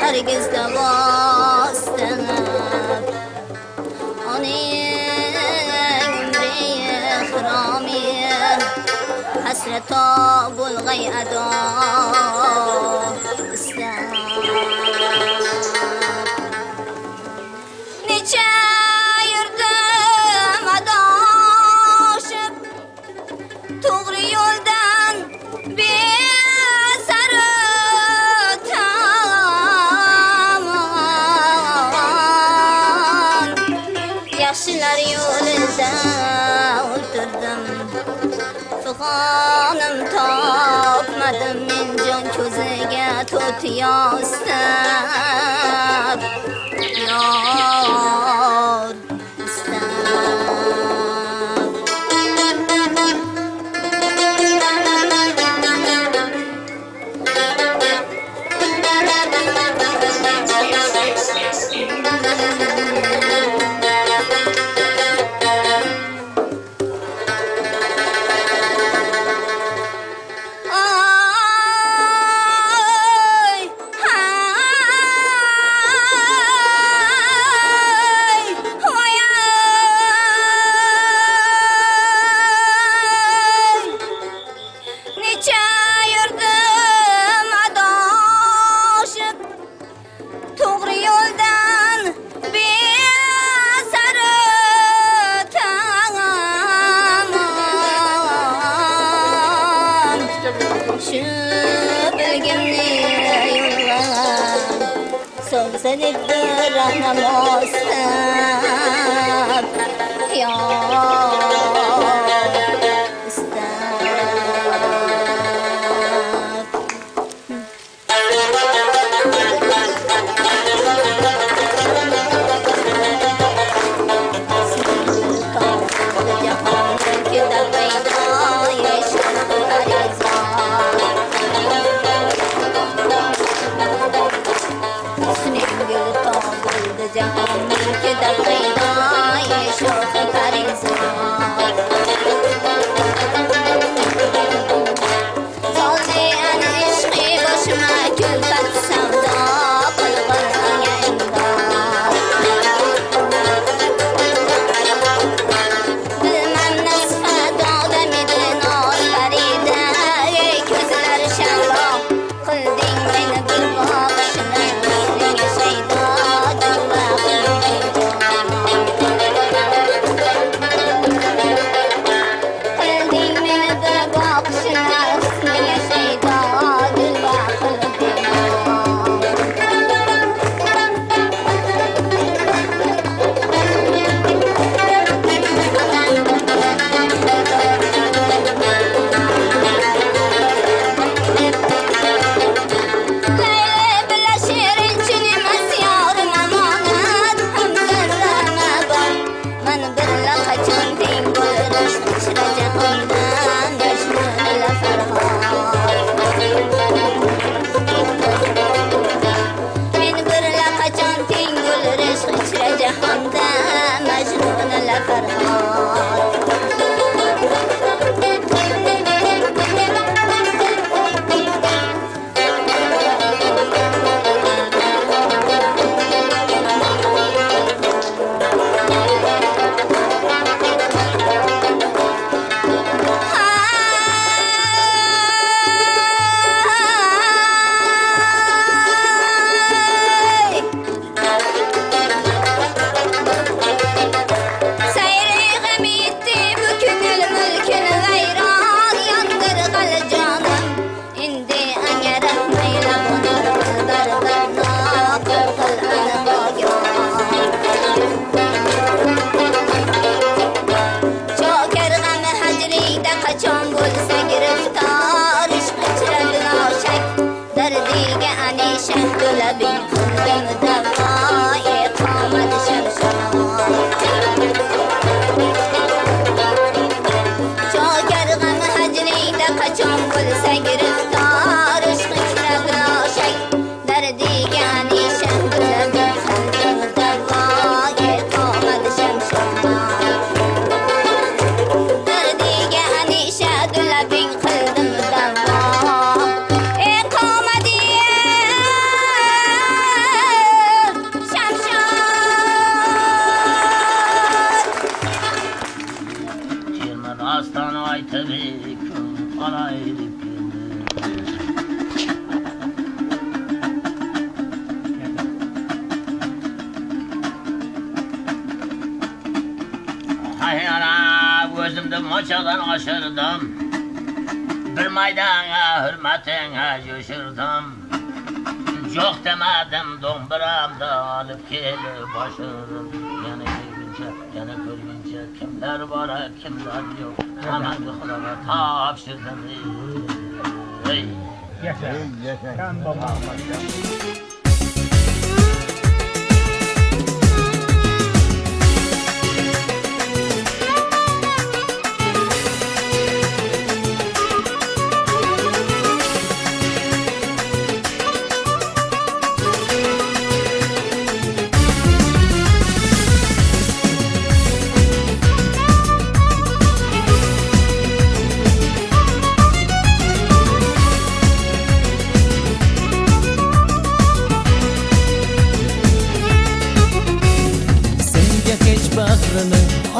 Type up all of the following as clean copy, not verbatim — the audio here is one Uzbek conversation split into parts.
Herkes de bastınıp Onun ömrü ihrami Hasreta bulgay eda istab Neçe yurdim adaşıp To'g'ri yo'ldan Yaxshilar yo'lida o'tirdim Fig'onim topmadim men jon ko'ziga to'rt yostab yor Seni bırakmamazsam ya Jahan ke da kaina ye shoh kare sa labing qildim davo iqomati shamshon Chogar g'am hajrida qachon bo'lsa giriftor ishqing labla shak dardiga nishan labing qildim davo iqomati shamshon dardiga nishan labing qildim davo iqomati shamshon Kelmadi astana aytib olaylik hay ana o'zimni mochadan oshirdim bir maydonga hurmatingga yo'shirdim yo'q demadim do'mbiramda olib kelib boshirdim yana kelguncha yana ko'rguncha kimlar bor kimlar yo'q hammaga xudoga topshirdim ey Yaşa. Kan babam başka.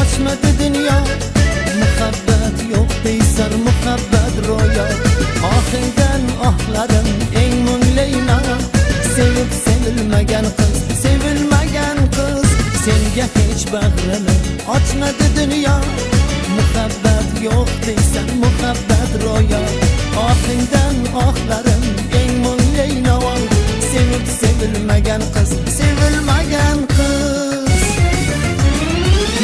Açmadı dünya Muhabbet yok deysen muhabbet roya Ahirden ahlarım en münleyna Sevip sevilmegen kız Sevilmegen kız Sevge hiç bağrını Açmadı dünya Muhabbet yok deysen muhabbet roya Ahirden ahlarım en münleyna Sevip sevilmegen kız Sevilmegen kız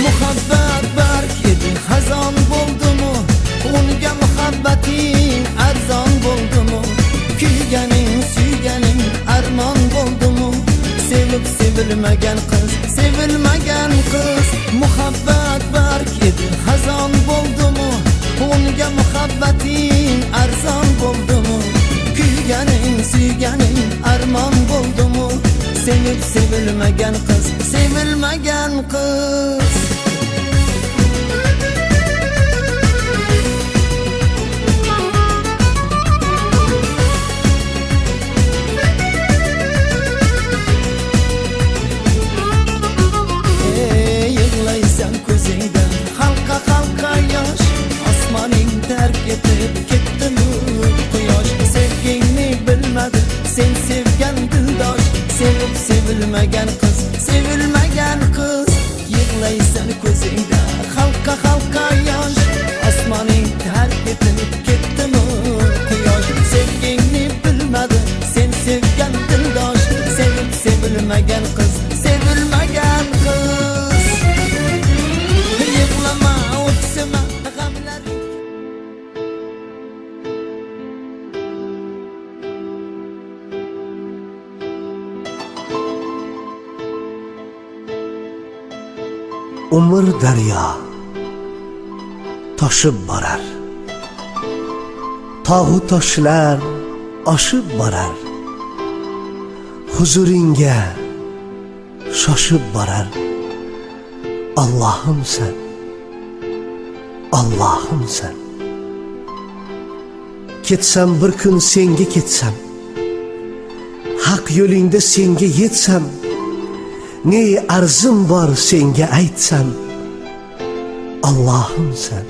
Muhabbet berk edi hazan buldu mu Unga muhabbetin arzon buldu mu Kuyganing suyganing armon buldu mu Sevip sevilmegen kız Sevilmegen kız Muhabbet berk edi hazan buldu mu Unga muhabbetin arzon buldu mu Kuyganing suyganing armon buldu mu Sevip sevilmegen kız Sevilmegen kız Yığlaysan ko'zingdan halqa halqa yosh Osmoning terk etib ketdimi quyosh Sevgingni bilmadi sen sevgan dildosh Sevib sevilmagan qiz Sevilmagan qiz Yig'laysan ko'zingda halqa halqa yosh Osmoning terk etib ketdimi quyosh Sevgingni bilmadi sen sevgan dildosh Sevib sevilmagan qiz Sevilmagan qiz Yig'lama o'ksima g'amlaring Umr daryo toshib borar tog'u toshlar oshib borar huzuringga shoshib borar Allohim sen Allohim sen ketsam bir kun senga ketsam haq yo'lingda senga yetsam ne arzim bor senga aytsam Allohim sen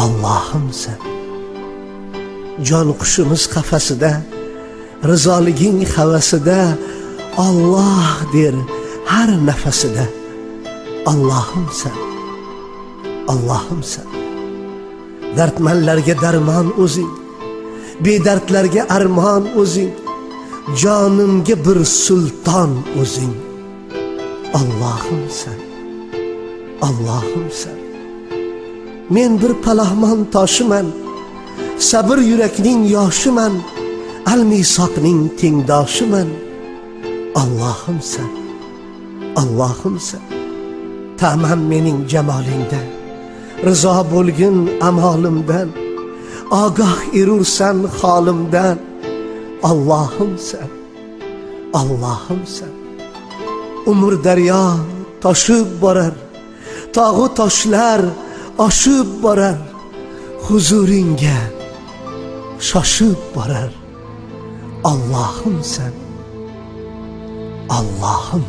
Allohim sen jon qushimiz qafasida rizoliging havasida Alloh der har nafasida Allohim sen Allohim sen dardmanlarga darmon o'zing bedardlarga armon o'zing jonimga bir sulton o'zing Allohim sen Allohim sen men bir palohmon toshiman sabr yurakning yoshiman al misoqning tengdoshiman. Allohimsan, Allohimsan. Ta'mam mening jamolingda, rizo bo'lgin amolimdan, ogoh erursan holimdan. Allohimsan, Allohimsan. Umr daryo toshib borar, tog'u toshlar oshib borar, huzuringga shoshib borar. Allohimsan, Allohim.